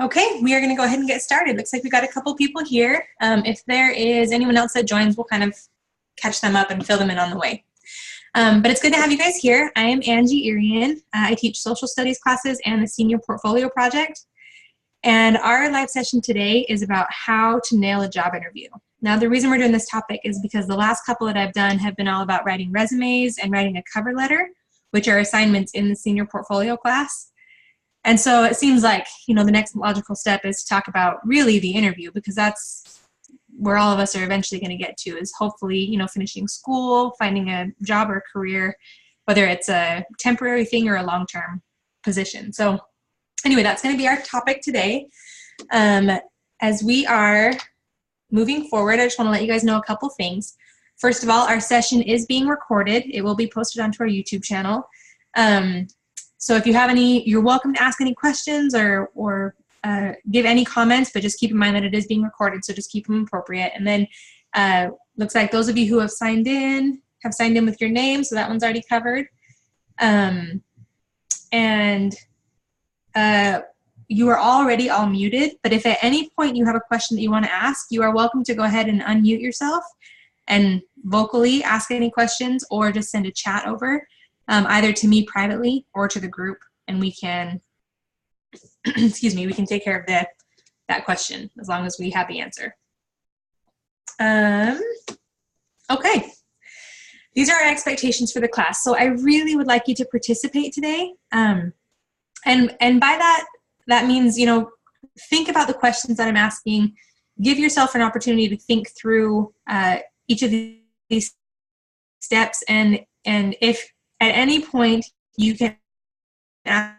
Okay, we are going to go ahead and get started. Looks like we got a couple people here. If there is anyone else that joins, we'll kind of catch them up and fill them in on the way. But it's good to have you guys here. I am Angie Irian. I teach social studies classes and the Senior Portfolio Project. And our live session today is about how to nail a job interview. Now, the reason we're doing this topic is because the last couple that I've done have been all about writing resumes and writing a cover letter, which are assignments in the Senior Portfolio class. And so it seems like, the next logical step is to talk about really the interview, because that's where all of us are eventually going to get to, is hopefully, finishing school, finding a job or career, whether it's a temporary thing or a long-term position. So anyway, that's going to be our topic today. As we are moving forward, I just want to let you guys know a couple things. First of all, our session is being recorded. It will be posted onto our YouTube channel. So if you have any, you're welcome to ask any questions or give any comments, but just keep in mind that it is being recorded, so just keep them appropriate. And then looks like those of you who have signed in with your name, so that one's already covered. You are already all muted, but if at any point you have a question that you want to ask, you are welcome to go ahead and unmute yourself and vocally ask any questions, or just send a chat over. Either to me privately or to the group, and we can, we can take care of that question as long as we have the answer. Okay, these are our expectations for the class. So I really would like you to participate today, and by that means, think about the questions that I'm asking. Give yourself an opportunity to think through each of these steps, and if at any point you can ask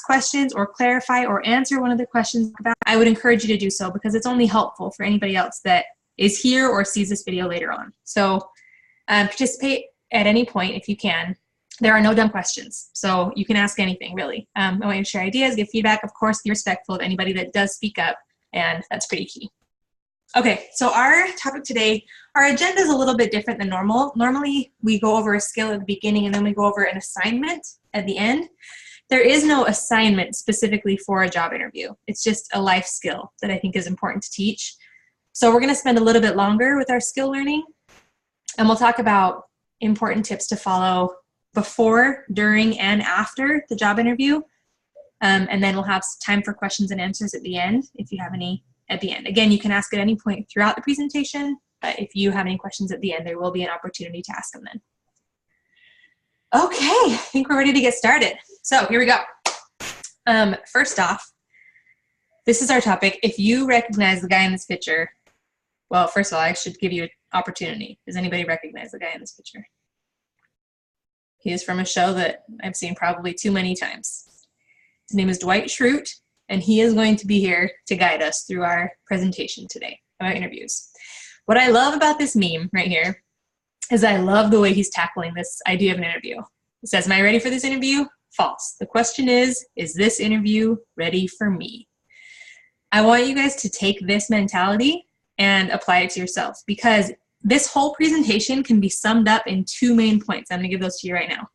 questions or clarify or answer one of the questions, I would encourage you to do so, because it's only helpful for anybody else that is here or sees this video later on. So participate at any point if you can. There are no dumb questions, so you can ask anything, really. I want you to share ideas, give feedback, of course, be respectful of anybody that does speak up, and that's pretty key. Okay, so our topic today, our agenda is a little bit different than normal. Normally, we go over a skill at the beginning, and then we go over an assignment at the end. There is no assignment specifically for a job interview. It's just a life skill that I think is important to teach. So we're going to spend a little bit longer with our skill learning, and we'll talk about important tips to follow before, during, and after the job interview. And then we'll have time for questions and answers at the end, if you have any at the end. Again, you can ask at any point throughout the presentation, but if you have any questions at the end, there will be an opportunity to ask them then. Okay, I think we're ready to get started. So here we go. First off, this is our topic. If you recognize the guy in this picture, well, first of all, I should give you an opportunity. Does anybody recognize the guy in this picture? He is from a show that I've seen probably too many times. His name is Dwight Schrute, and he is going to be here to guide us through our presentation today, our interviews. What I love about this meme right here is I love the way he's tackling this idea of an interview. It says, "Am I ready for this interview?" False. The question is this interview ready for me? I want you guys to take this mentality and apply it to yourselves, because this whole presentation can be summed up in two main points. I'm going to give those to you right now.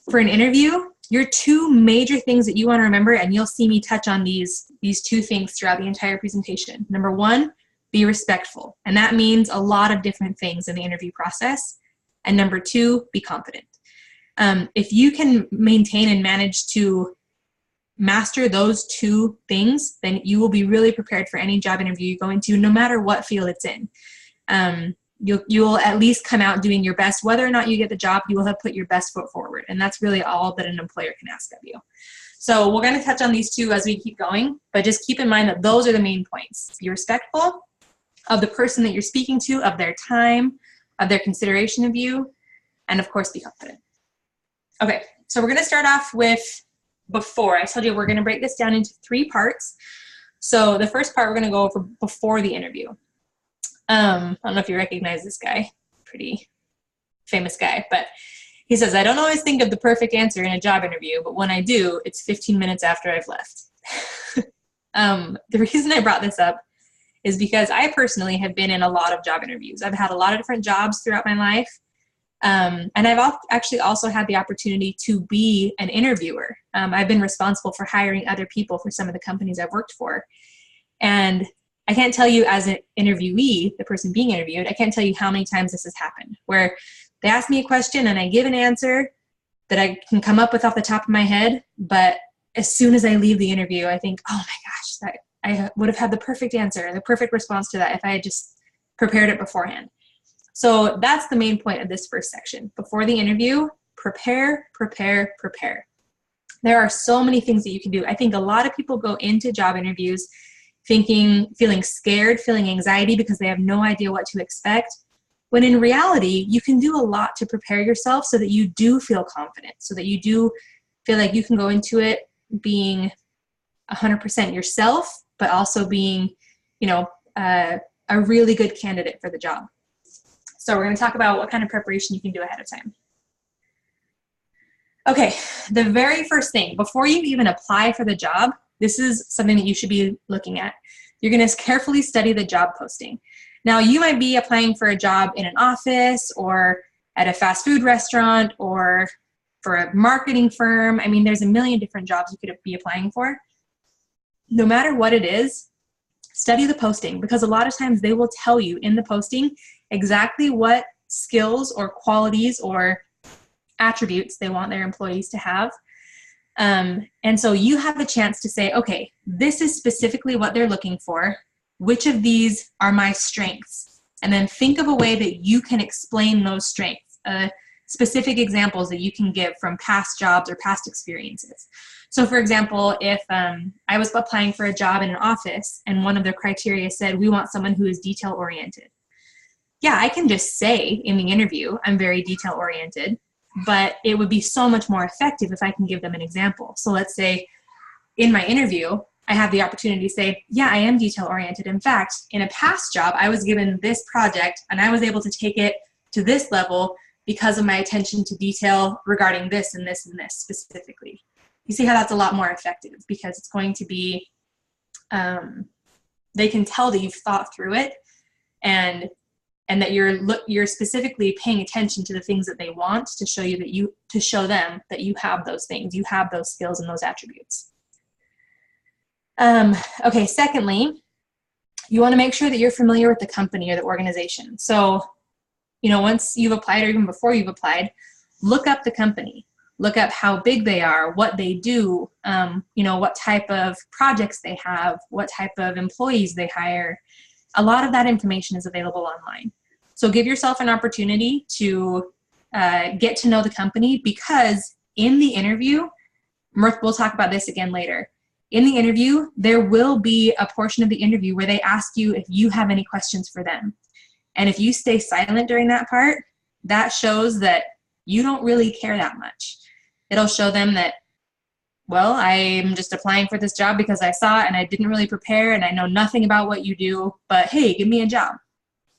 For an interview, your two major things that you want to remember, and you'll see me touch on these two things throughout the entire presentation. Number one, be respectful. And that means a lot of different things in the interview process. And number two, be confident. If you can maintain and manage to master those two things, then you will be really prepared for any job interview you go into, no matter what field it's in. You'll at least come out doing your best. Whether or not you get the job, you will have put your best foot forward, and that's really all that an employer can ask of you. So we're going to touch on these two as we keep going, but just keep in mind that those are the main points. Be respectful of the person that you're speaking to, of their time, of their consideration of you, and of course, be confident. Okay, so we're going to start off with before. I told you we're going to break this down into three parts. So the first part we're going to go over before the interview. I don't know if you recognize this guy, pretty famous guy, but he says, "I don't always think of the perfect answer in a job interview, but when I do, it's 15 minutes after I've left." The reason I brought this up is because I personally have been in a lot of job interviews. I've had a lot of different jobs throughout my life. And I've actually also had the opportunity to be an interviewer. I've been responsible for hiring other people for some of the companies I've worked for. And I can't tell you as an interviewee, the person being interviewed, I can't tell you how many times this has happened, where they ask me a question and I give an answer that I can come up with off the top of my head, but as soon as I leave the interview, I think, oh my gosh, I would have had the perfect answer, the perfect response to that if I had just prepared it beforehand. So that's the main point of this first section. Before the interview, prepare, prepare, prepare. There are so many things that you can do. I think a lot of people go into job interviews feeling scared, feeling anxiety because they have no idea what to expect, when in reality, you can do a lot to prepare yourself so that you do feel confident, so that you do feel like you can go into it being 100% yourself, but also being, a really good candidate for the job. So we're going to talk about what kind of preparation you can do ahead of time. Okay, the very first thing, before you even apply for the job, this is something that you should be looking at. You're going to carefully study the job posting. Now, you might be applying for a job in an office or at a fast food restaurant or for a marketing firm. I mean, there's a million different jobs you could be applying for. No matter what it is, study the posting, because a lot of times they will tell you in the posting exactly what skills or qualities or attributes they want their employees to have. And so you have a chance to say, okay, this is specifically what they're looking for. Which of these are my strengths? And then think of a way that you can explain those strengths, specific examples that you can give from past jobs or past experiences. So for example, if I was applying for a job in an office and one of their criteria said, we want someone who is detail oriented. Yeah, I can just say in the interview, I'm very detail oriented, but it would be so much more effective if I can give them an example. So let's say in my interview, I have the opportunity to say, yeah, I am detail oriented. In fact, in a past job, I was given this project and I was able to take it to this level because of my attention to detail regarding this and this and this specifically. You see how that's a lot more effective, because it's going to be, they can tell that you've thought through it and that you're specifically paying attention to the things that they want to show you to show them that you have those things, you have those skills and those attributes. Okay, secondly, you want to make sure that you're familiar with the company or the organization. So, once you've applied or even before you've applied, look up the company. Look up how big they are, what they do, what type of projects they have, what type of employees they hire. A lot of that information is available online. So give yourself an opportunity to get to know the company, because in the interview, we'll talk about this again later. In the interview, there will be a portion of the interview where they ask you if you have any questions for them. And if you stay silent during that part, that shows that you don't really care that much. It'll show them that, well, I'm just applying for this job because I saw it and I didn't really prepare and I know nothing about what you do, but hey, give me a job.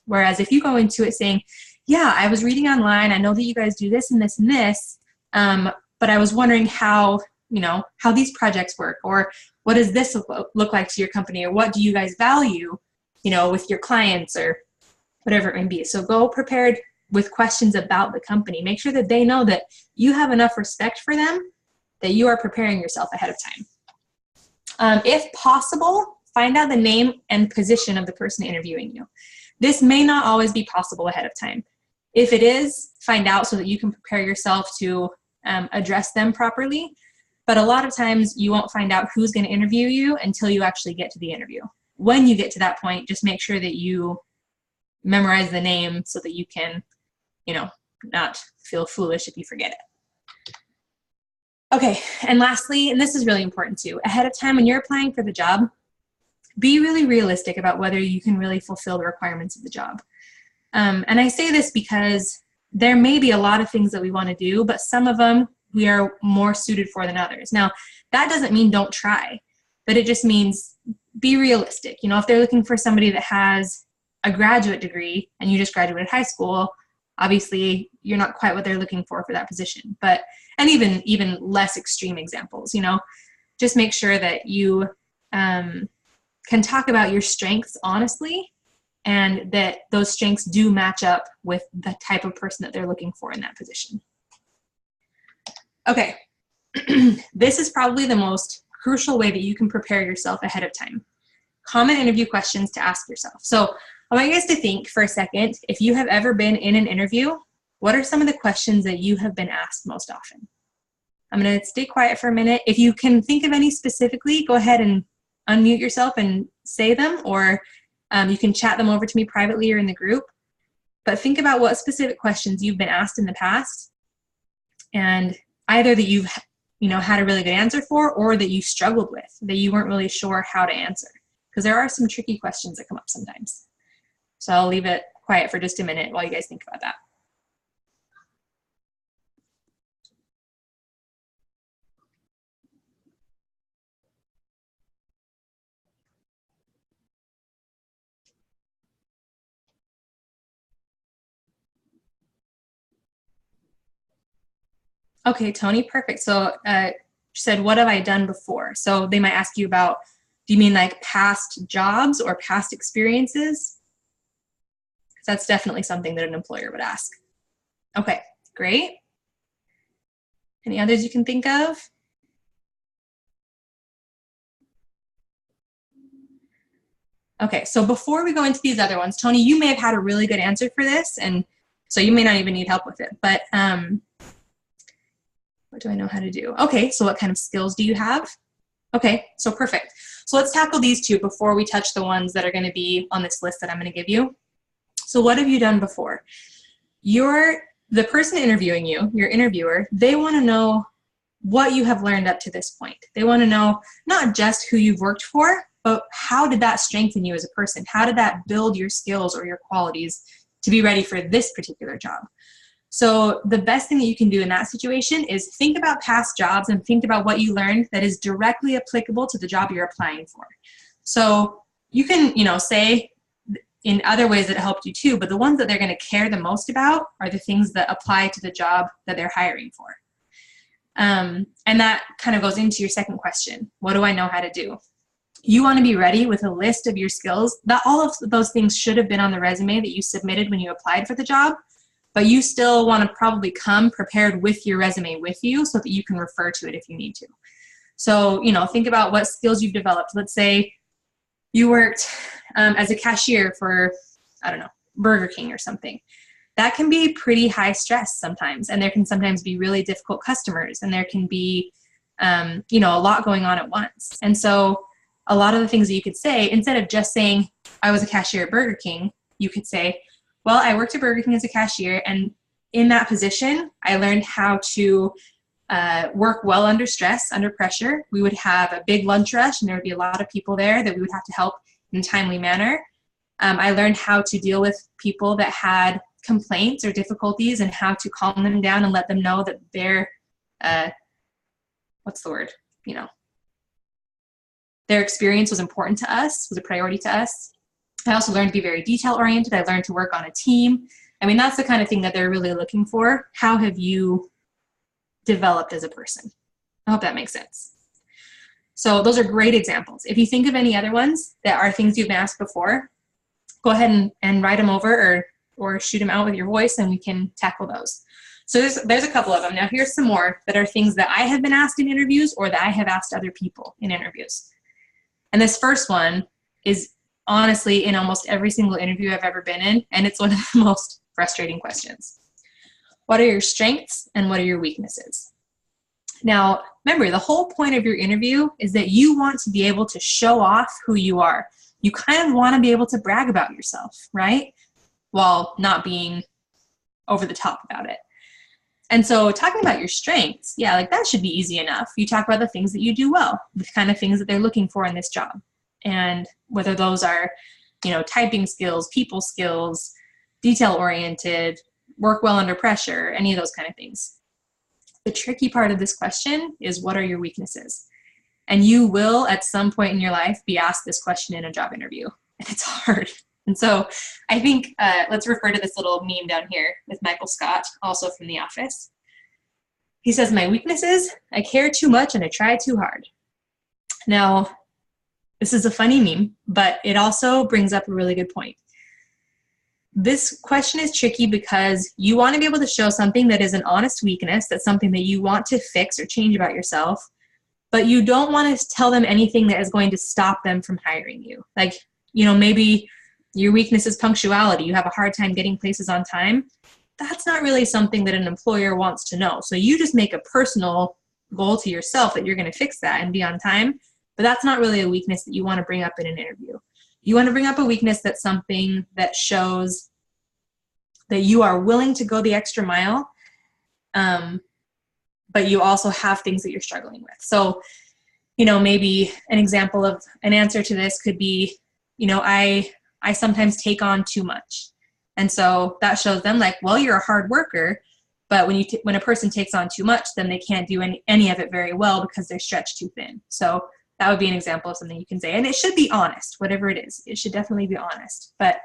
Whereas if you go into it saying, yeah, I was reading online, I know that you guys do this and this and this, but I was wondering how these projects work, or what does this look like to your company, or what do you guys value, with your clients, or whatever it may be. So go prepared with questions about the company. Make sure that they know that you have enough respect for them that you are preparing yourself ahead of time. If possible, find out the name and position of the person interviewing you. This may not always be possible ahead of time. If it is, find out so that you can prepare yourself to address them properly. But a lot of times you won't find out who's going to interview you until you actually get to the interview. When you get to that point, just make sure that you memorize the name so that you can, not feel foolish if you forget it. Okay, and lastly, and this is really important too, ahead of time when you're applying for the job, be really realistic about whether you can really fulfill the requirements of the job. And I say this because there may be a lot of things that we want to do, but some of them we are more suited for than others. Now, that doesn't mean don't try, but it just means be realistic. If they're looking for somebody that has a graduate degree and you just graduated high school, obviously you're not quite what they're looking for that position. But, and even less extreme examples, just make sure that you can talk about your strengths honestly, and that those strengths do match up with the type of person that they're looking for in that position. Okay, This is probably the most crucial way that you can prepare yourself ahead of time. Common interview questions to ask yourself. So I want you guys to think for a second, if you have ever been in an interview, what are some of the questions that you have been asked most often? I'm going to stay quiet for a minute. If you can think of any specifically, go ahead and unmute yourself and say them, or you can chat them over to me privately or in the group. But think about what specific questions you've been asked in the past, and either that you've had a really good answer for, or that you struggled with, that you weren't really sure how to answer. Because there are some tricky questions that come up sometimes. So I'll leave it quiet for just a minute while you guys think about that. Okay, Tony, perfect. So she said, what have I done before? So they might ask you about, do you mean like past jobs or past experiences? Because that's definitely something that an employer would ask. Okay, great. Any others you can think of? Okay, so before we go into these other ones, Tony, you may have had a really good answer for this, and so you may not even need help with it, but what do I know how to do? Okay, so what kind of skills do you have? Okay, so perfect. So let's tackle these two before we touch the ones that are going to be on this list that I'm going to give you. So what have you done before? The person interviewing you, your interviewer, they want to know what you have learned up to this point. They want to know not just who you've worked for, but how did that strengthen you as a person? How did that build your skills or your qualities to be ready for this particular job? So the best thing that you can do in that situation is think about past jobs and think about what you learned that is directly applicable to the job you're applying for. So you can, say in other ways that helped you too, but the ones that they're going to care the most about are the things that apply to the job that they're hiring for. And that kind of goes into your second question. What do I know how to do? You want to be ready with a list of your skills. That all of those things should have been on the resume that you submitted when you applied for the job, but you still want to probably come prepared with your resume with you so that you can refer to it if you need to. So, think about what skills you've developed. Let's say you worked as a cashier for, Burger King or something. That can be pretty high stress sometimes, and there can sometimes be really difficult customers, and there can be, a lot going on at once. And so a lot of the things that you could say, instead of just saying, I was a cashier at Burger King, you could say, well, I worked at Burger King as a cashier, and in that position, I learned how to work well under stress, under pressure. We would have a big lunch rush, and there would be a lot of people there that we would have to help in a timely manner. I learned how to deal with people that had complaints or difficulties and how to calm them down and let them know that their, their experience was important to us, was a priority to us. I also learned to be very detail-oriented. I learned to work on a team. That's the kind of thing that they're really looking for. How have you developed as a person? I hope that makes sense. So those are great examples. If you think of any other ones that are things you've been asked before, go ahead and write them over or shoot them out with your voice, and we can tackle those. So there's a couple of them. Now here's some more that are things that I have been asked in interviews or that I have asked other people in interviews. And this first one is honestly in almost every single interview I've ever been in, and it's one of the most frustrating questions. What are your strengths and what are your weaknesses? Now, remember, the whole point of your interview is that you want to be able to show off who you are. You kind of want to be able to brag about yourself, right? While not being over the top about it. And so talking about your strengths, that should be easy enough. You talk about the things that you do well, the kind of things that they're looking for in this job. And whether those are, typing skills, people skills, detail-oriented, work well under pressure, any of those kind of things. The tricky part of this question is, what are your weaknesses? And you will, at some point in your life, be asked this question in a job interview. And it's hard. And so I think let's refer to this little meme down here with Michael Scott, also from The Office. He says, my weaknesses, I care too much and I try too hard. Now, this is a funny meme, but it also brings up a really good point. This question is tricky because you want to be able to show something that is an honest weakness, that's something that you want to fix or change about yourself, but you don't want to tell them anything that is going to stop them from hiring you. Like, you know, maybe your weakness is punctuality. You have a hard time getting places on time. That's not really something that an employer wants to know. So you just make a personal goal to yourself that you're going to fix that and be on time. But that's not really a weakness that you want to bring up in an interview. You want to bring up a weakness that's something that shows that you are willing to go the extra mile, but you also have things that you're struggling with. So, you know, maybe an example of an answer to this could be, you know, I sometimes take on too much. And so that shows them like, well, you're a hard worker, but when a person takes on too much, then they can't do any of it very well because they're stretched too thin. So that would be an example of something you can say. And it should be honest, whatever it is. It should definitely be honest. But,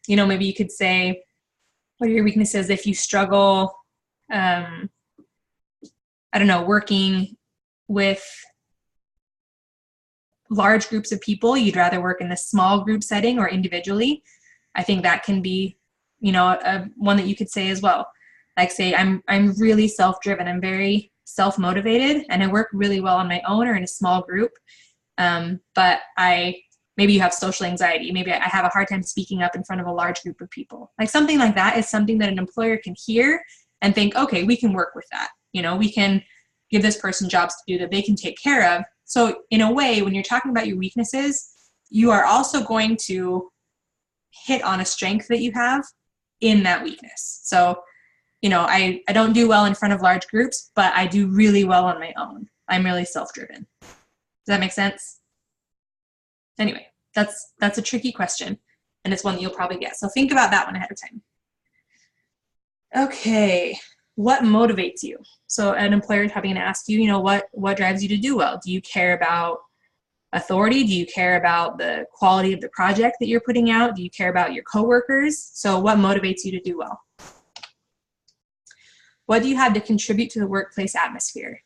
you know, maybe you could say, what are your weaknesses if you struggle, I don't know, working with large groups of people, you'd rather work in a small group setting or individually. I think that can be, you know, one that you could say as well. Like say, I'm really self-driven. I'm very self-motivated and I work really well on my own or in a small group. But maybe you have social anxiety. Maybe I have a hard time speaking up in front of a large group of people. Like something like that is something that an employer can hear and think, okay, we can work with that. You know, we can give this person jobs to do that they can take care of. So in a way, when you're talking about your weaknesses, you are also going to hit on a strength that you have in that weakness. So, you know, I don't do well in front of large groups, but I do really well on my own. I'm really self-driven. Does that make sense? Anyway, that's a tricky question, and it's one that you'll probably get. So think about that one ahead of time. Okay, what motivates you? So an employer is probably going to ask you, you know, what drives you to do well? Do you care about authority? Do you care about the quality of the project that you're putting out? Do you care about your coworkers? So what motivates you to do well? What do you have to contribute to the workplace atmosphere?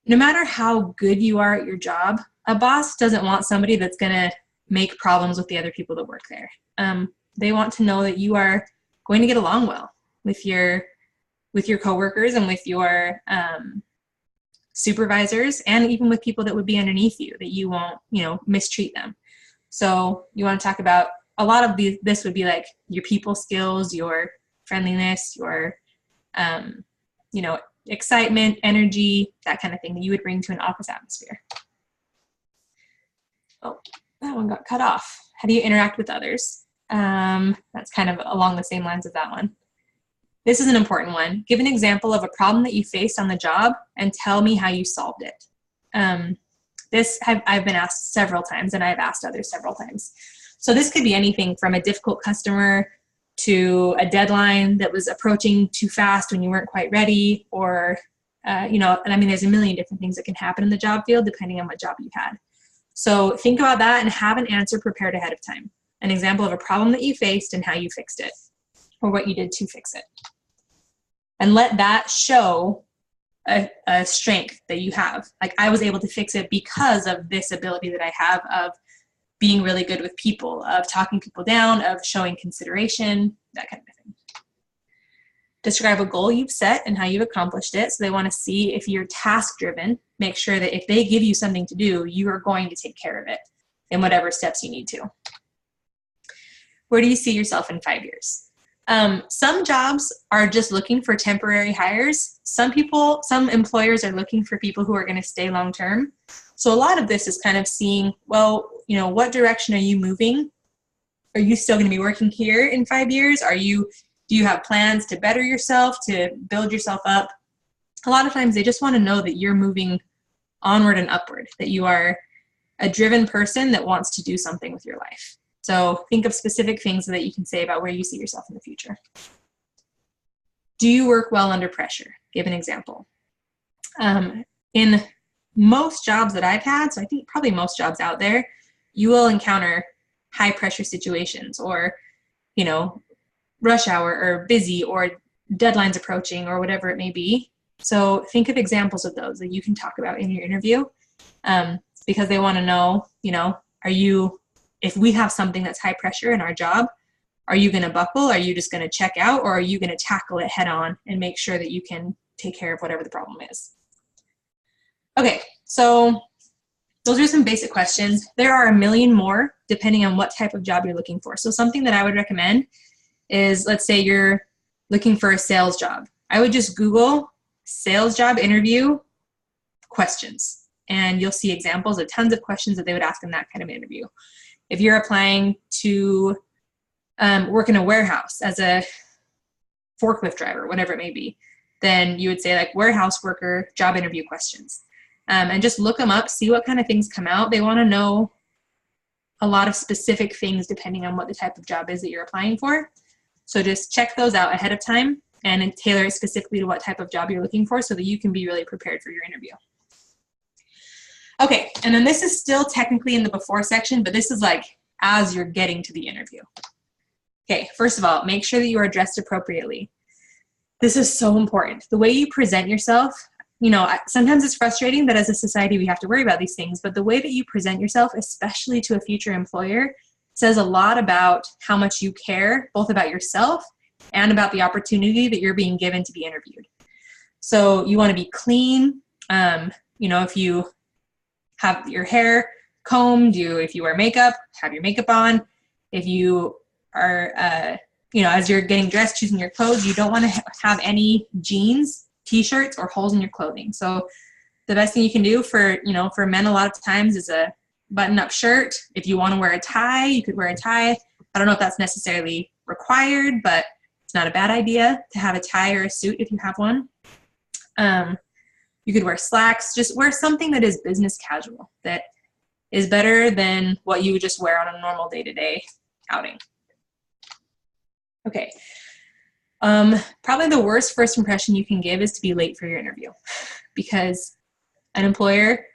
No matter how good you are at your job, a boss doesn't want somebody that's going to make problems with the other people that work there. They want to know that you are going to get along well with your coworkers and with your supervisors, and even with people that would be underneath you, that you won't, you know, mistreat them. So you want to talk about a lot of this would be like your people skills, your friendliness, your, you know, excitement, energy, that kind of thing that you would bring to an office atmosphere. Oh, that one got cut off. How do you interact with others? That's kind of along the same lines of that one. This is an important one. Give an example of a problem that you faced on the job and tell me how you solved it. I've been asked several times, and I've asked others several times. So this could be anything from a difficult customer to a deadline that was approaching too fast when you weren't quite ready, or, you know, and I mean, there's a million different things that can happen in the job field depending on what job you've had. So think about that and have an answer prepared ahead of time. An example of a problem that you faced and how you fixed it, or what you did to fix it. And let that show a strength that you have. Like, I was able to fix it because of this ability that I have of being really good with people, of talking people down, of showing consideration, that kind of thing. Describe a goal you've set and how you've accomplished it. So they want to see if you're task-driven. Make sure that if they give you something to do, you are going to take care of it in whatever steps you need to. Where do you see yourself in 5 years? Some jobs are just looking for temporary hires. Some employers are looking for people who are going to stay long-term. So a lot of this is kind of seeing, well, you know, what direction are you moving? Are you still going to be working here in 5 years? Do you have plans to better yourself, to build yourself up? A lot of times they just want to know that you're moving onward and upward, that you are a driven person that wants to do something with your life. So think of specific things so that you can say about where you see yourself in the future. Do you work well under pressure? Give an example. In most jobs that I've had, so I think probably most jobs out there, you will encounter high pressure situations, or, you know, rush hour, or busy, or deadlines approaching, or whatever it may be. So think of examples of those that you can talk about in your interview, because they want to know, you know, if we have something that's high pressure in our job, are you going to buckle? Are you just going to check out? Or are you going to tackle it head on and make sure that you can take care of whatever the problem is? Okay, so those are some basic questions. There are a million more depending on what type of job you're looking for. So something that I would recommend is, let's say you're looking for a sales job. I would just Google sales job interview questions, and you'll see examples of tons of questions that they would ask in that kind of interview. If you're applying to work in a warehouse as a forklift driver, whatever it may be, then you would say like warehouse worker job interview questions. And just look them up, see what kind of things come out. They want to know a lot of specific things depending on what the type of job is that you're applying for. So just check those out ahead of time and tailor it specifically to what type of job you're looking for so that you can be really prepared for your interview. Okay, and then this is still technically in the before section, but this is like as you're getting to the interview. Okay, first of all, make sure that you are dressed appropriately. This is so important. The way you present yourself, you know, sometimes it's frustrating that as a society we have to worry about these things, but the way that you present yourself, especially to a future employer, says a lot about how much you care, both about yourself and about the opportunity that you're being given to be interviewed. So you want to be clean. You know, if you have your hair combed, if you wear makeup, have your makeup on. If you are, you know, as you're getting dressed, choosing your clothes, you don't want to have any jeans, t-shirts, or holes in your clothing. So the best thing you can do for, you know, for men a lot of times is a button-up shirt. If you want to wear a tie, you could wear a tie. I don't know if that's necessarily required, but it's not a bad idea to have a tie or a suit if you have one. You could wear slacks. Just wear something that is business casual, that is better than what you would just wear on a normal day-to-day outing. Okay. Probably the worst first impression you can give is to be late for your interview, because an employer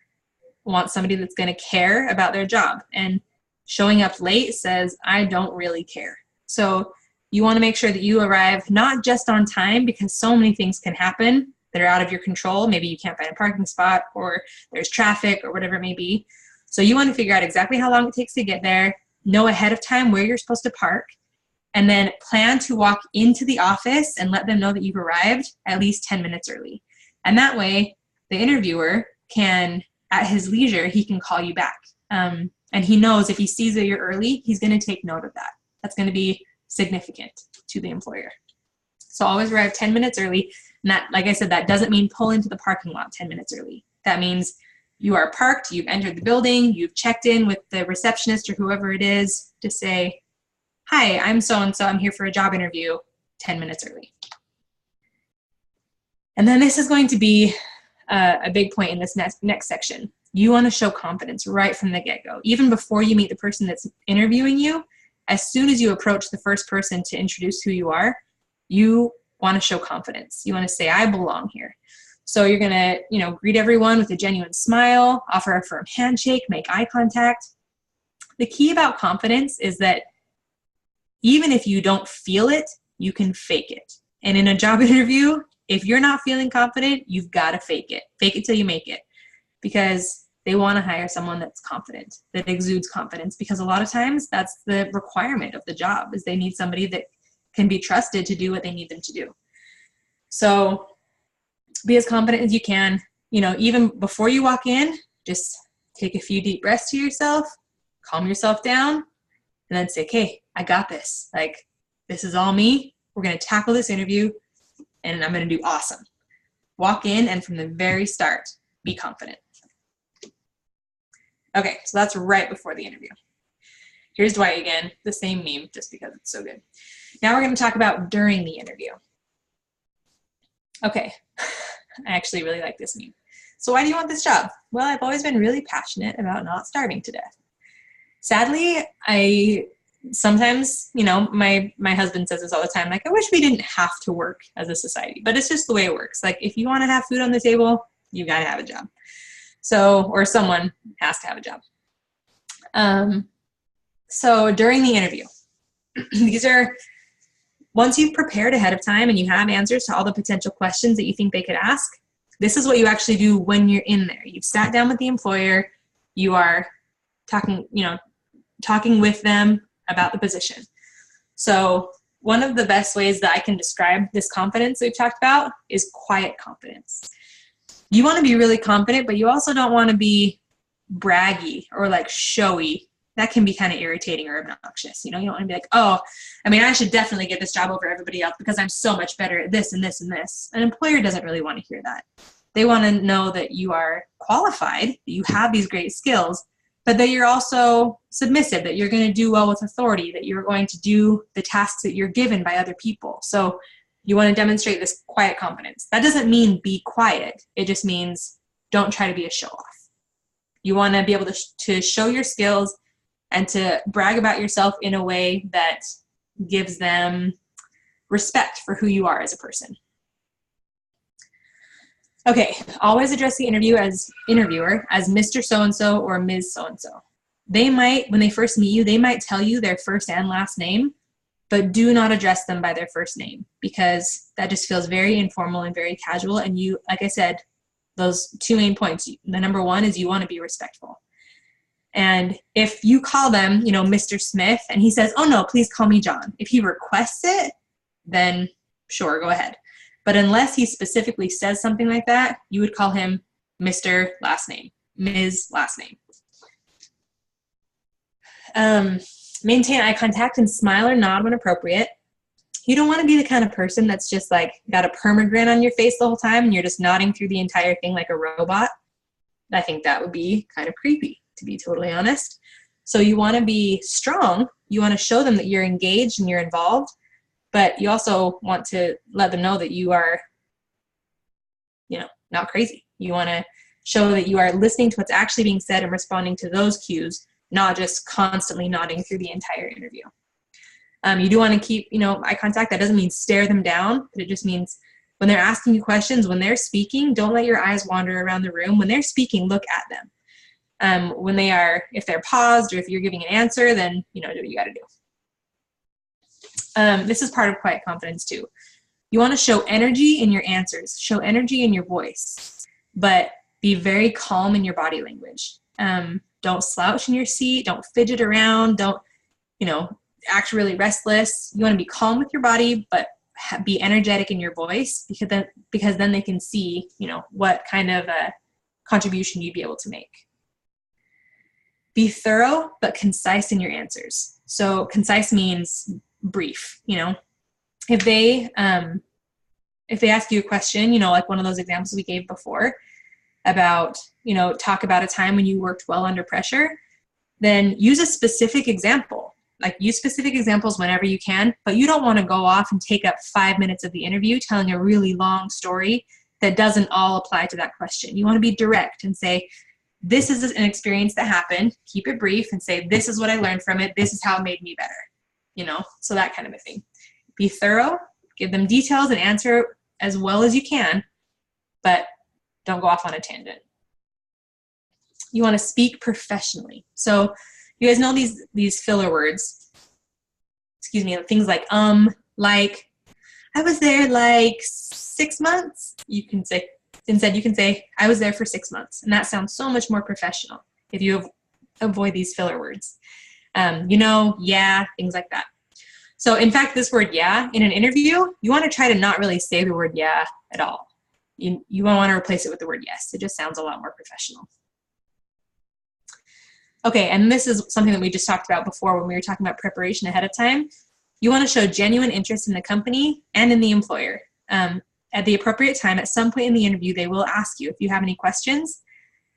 wants somebody that's going to care about their job, and showing up late says, I don't really care. So you want to make sure that you arrive not just on time, because so many things can happen that are out of your control. Maybe you can't find a parking spot, or there's traffic, or whatever it may be. So you want to figure out exactly how long it takes to get there, know ahead of time where you're supposed to park, and then plan to walk into the office and let them know that you've arrived at least 10 minutes early. And that way, the interviewer can, at his leisure, he can call you back. And he knows if he sees that you're early, he's going to take note of that. That's going to be significant to the employer. So always arrive 10 minutes early. And that, like I said, that doesn't mean pull into the parking lot 10 minutes early. That means you are parked, you've entered the building, you've checked in with the receptionist or whoever it is to say, hi, I'm so-and-so, I'm here for a job interview, 10 minutes early. And then this is going to be a big point in this next section. You want to show confidence right from the get-go. Even before you meet the person that's interviewing you, as soon as you approach the first person to introduce who you are, you want to show confidence. You want to say, I belong here. So you're going to, you know, greet everyone with a genuine smile, offer a firm handshake, make eye contact. The key about confidence is that even if you don't feel it, you can fake it. And in a job interview, if you're not feeling confident, you've got to fake it. Fake it till you make it. Because they want to hire someone that's confident, that exudes confidence. Because a lot of times that's the requirement of the job, is they need somebody that can be trusted to do what they need them to do. So be as confident as you can. You know, even before you walk in, just take a few deep breaths to yourself, calm yourself down, and then say, okay, I got this. Like, this is all me. We're going to tackle this interview, and I'm going to do awesome. Walk in, and from the very start, be confident. Okay, so that's right before the interview. Here's Dwight again, the same meme, just because it's so good. Now we're going to talk about during the interview. Okay, I actually really like this meme. So why do you want this job? Well, I've always been really passionate about not starving to death. Sadly, I sometimes, you know, my husband says this all the time, like, I wish we didn't have to work as a society, but it's just the way it works. Like, if you want to have food on the table, you got to have a job. So, or someone has to have a job. So during the interview, these are, once you've prepared ahead of time and you have answers to all the potential questions that you think they could ask, this is what you actually do when you're in there. You've sat down with the employer, you are talking with them about the position. So one of the best ways that I can describe this confidence that we've talked about is quiet confidence. You want to be really confident, but you also don't want to be braggy or like showy. That can be kind of irritating or obnoxious. You know, you don't want to be like, oh, I mean, I should definitely get this job over everybody else because I'm so much better at this and this and this. An employer doesn't really want to hear that. They want to know that you are qualified, that you have these great skills, but that you're also submissive, that you're going to do well with authority, that you're going to do the tasks that you're given by other people. So you want to demonstrate this quiet confidence. That doesn't mean be quiet. It just means don't try to be a show-off. You want to be able to show your skills and to brag about yourself in a way that gives them respect for who you are as a person. Okay, always address the interviewer as Mr. So-and-so or Ms. So-and-so. They might, when they first meet you, they might tell you their first and last name, but do not address them by their first name because that just feels very informal and very casual. And you, like I said, those two main points. The number one is you want to be respectful. And if you call them, you know, Mr. Smith, and he says, oh no, please call me John. If he requests it, then sure, go ahead. But unless he specifically says something like that, you would call him Mr. last name, Ms. last name. Maintain eye contact and smile or nod when appropriate. You don't want to be the kind of person that's just like got a perma-grin on your face the whole time and you're just nodding through the entire thing like a robot. I think that would be kind of creepy, to be totally honest. So you want to be strong. You want to show them that you're engaged and you're involved, but you also want to let them know that you are, you know, not crazy. You want to show that you are listening to what's actually being said and responding to those cues, not just constantly nodding through the entire interview. You do want to keep, you know, eye contact. That doesn't mean stare them down, but it just means when they're asking you questions, when they're speaking, don't let your eyes wander around the room. When they're speaking, look at them. When they are, if they're paused or if you're giving an answer, then, you know, do what you got to do. This is part of quiet confidence too. You want to show energy in your answers, show energy in your voice, but be very calm in your body language. Don't slouch in your seat. Don't fidget around. Don't, you know, act really restless. You want to be calm with your body, but be energetic in your voice because then they can see, you know, what kind of a contribution you'd be able to make. Be thorough, but concise in your answers. So concise means brief, you know. If they ask you a question, you know, like one of those examples we gave before about, you know, talk about a time when you worked well under pressure, then use a specific example. Like use specific examples whenever you can, but you don't want to go off and take up 5 minutes of the interview telling a really long story that doesn't all apply to that question. You want to be direct and say, this is an experience that happened. Keep it brief and say, this is what I learned from it. This is how it made me better. You know, so that kind of a thing. Be thorough, give them details and answer as well as you can, but don't go off on a tangent. You want to speak professionally. So you guys know these filler words, excuse me, things like, like, I was there like 6 months. You can say, instead you can say, I was there for 6 months. And that sounds so much more professional if you avoid these filler words. You know, yeah, things like that. So in fact, this word yeah, in an interview, you want to try to not really say the word yeah at all. You want to replace it with the word yes. It just sounds a lot more professional. Okay, and this is something that we just talked about before when we were talking about preparation ahead of time. You want to show genuine interest in the company and in the employer. At the appropriate time, at some point in the interview, they will ask you if you have any questions,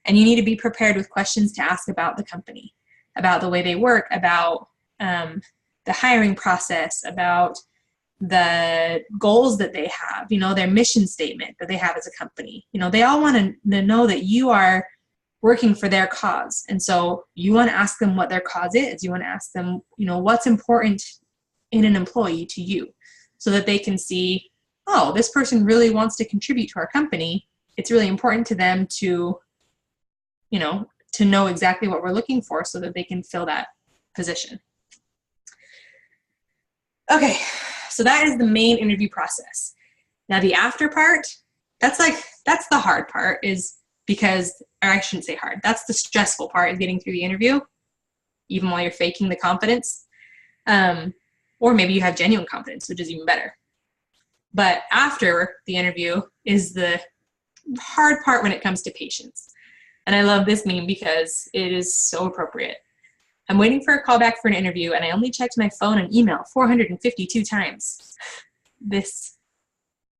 and you need to be prepared with questions to ask about the company, about the way they work, about the hiring process, about the goals that they have, you know, their mission statement that they have as a company. You know, they all want to know that you are working for their cause. And so you want to ask them what their cause is. You want to ask them, you know, what's important in an employee to you so that they can see, oh, this person really wants to contribute to our company. It's really important to them to, you know, to know exactly what we're looking for so that they can fill that position. Okay, so that is the main interview process. Now the after part, that's the hard part, is because, or I shouldn't say hard, that's the stressful part, is getting through the interview, even while you're faking the confidence. Or maybe you have genuine confidence, which is even better. But after the interview is the hard part when it comes to patience. And I love this meme because it is so appropriate. I'm waiting for a call back for an interview and I only checked my phone and email 452 times. This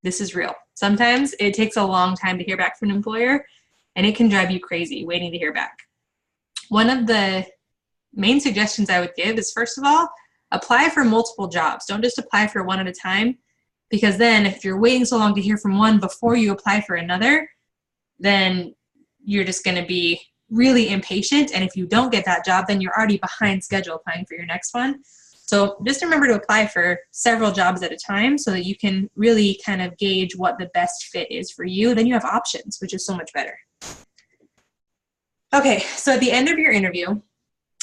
is real. Sometimes it takes a long time to hear back from an employer and it can drive you crazy waiting to hear back. One of the main suggestions I would give is, first of all, apply for multiple jobs. Don't just apply for one at a time, because then if you're waiting so long to hear from one before you apply for another, then you're just going to be really impatient. And if you don't get that job, then you're already behind schedule applying for your next one. So just remember to apply for several jobs at a time so that you can really kind of gauge what the best fit is for you. Then you have options, which is so much better. Okay, so at the end of your interview,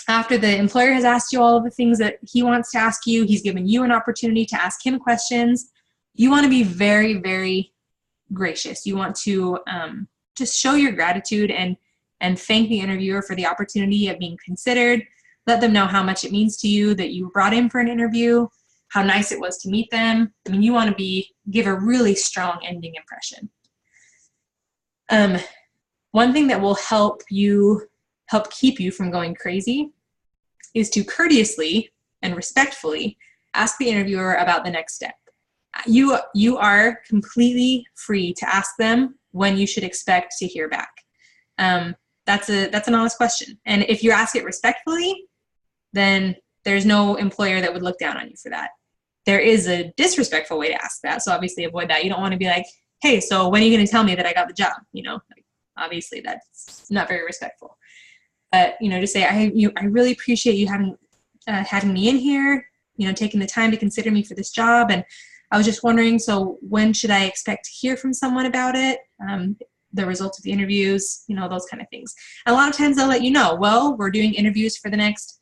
after the employer has asked you all of the things that he wants to ask you, he's given you an opportunity to ask him questions, you want to be very, very gracious. You want to just show your gratitude and thank the interviewer for the opportunity of being considered. Let them know how much it means to you that you were brought in for an interview, how nice it was to meet them. I mean, you want to give a really strong ending impression. One thing that will help keep you from going crazy is to courteously and respectfully ask the interviewer about the next step. You are completely free to ask them when you should expect to hear back. That's an honest question. And if you ask it respectfully, then there's no employer that would look down on you for that. There is a disrespectful way to ask that, so obviously avoid that. You don't want to be like, hey, so when are you going to tell me that I got the job? Obviously that's not very respectful. But, just say, I really appreciate you having me in here, taking the time to consider me for this job. And I was just wondering, so when should I expect to hear from someone about it? The results of the interviews, those kind of things. And a lot of times they'll let you know, well, we're doing interviews for the next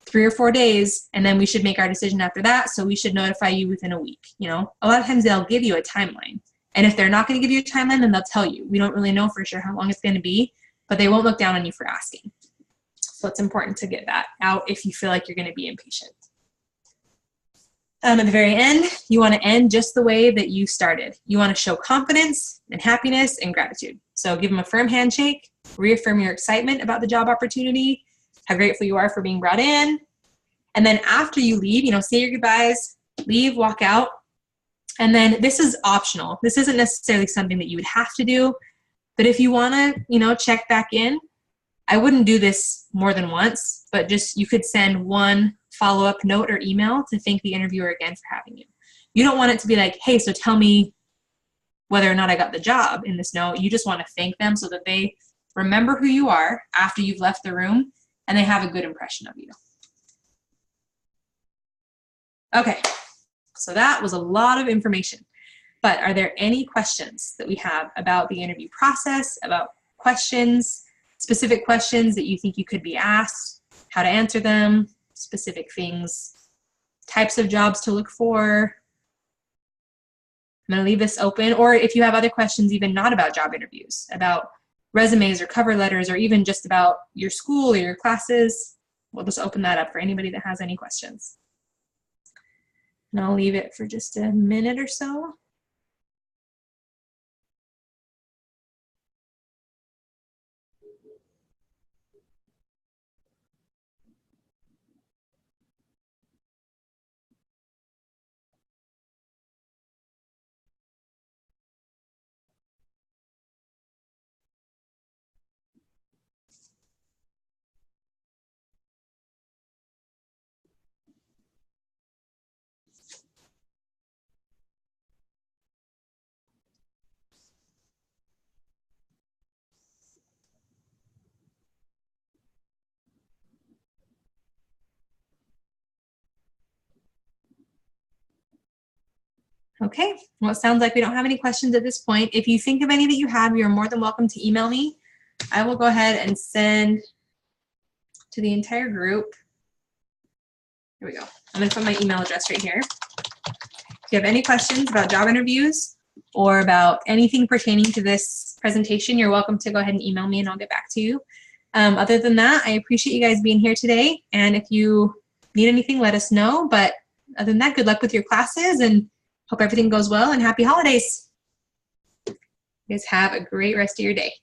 3 or 4 days, and then we should make our decision after that, so we should notify you within a week. A lot of times they'll give you a timeline. And if they're not going to give you a timeline, then they'll tell you. We don't really know for sure how long it's going to be, but they won't look down on you for asking. So it's important to get that out if you feel like you're going to be impatient. At the very end, you want to end just the way that you started. You want to show confidence and happiness and gratitude. So give them a firm handshake, reaffirm your excitement about the job opportunity, how grateful you are for being brought in. And then after you leave, say your goodbyes, leave, walk out. And then this is optional. This isn't necessarily something that you would have to do, but if you want to, check back in, I wouldn't do this more than once, but just you could send one follow-up note or email to thank the interviewer again for having you. You don't want it to be like, hey, so tell me whether or not I got the job in this note. You just want to thank them so that they remember who you are after you've left the room and they have a good impression of you. Okay, so that was a lot of information, but are there any questions that we have about the interview process, about questions, specific questions that you think you could be asked, how to answer them, specific things, types of jobs to look for? I'm going to leave this open, or if you have other questions even not about job interviews, about resumes or cover letters, or even just about your school or your classes, we'll just open that up for anybody that has any questions. And I'll leave it for just a minute or so. Okay, well, it sounds like we don't have any questions at this point. If you think of any that you have, you're more than welcome to email me. I will go ahead and send to the entire group. Here we go. I'm going to put my email address right here. If you have any questions about job interviews or about anything pertaining to this presentation, you're welcome to go ahead and email me and I'll get back to you. Other than that, I appreciate you guys being here today. And if you need anything, let us know. But other than that, good luck with your classes and hope everything goes well and happy holidays. You guys have a great rest of your day.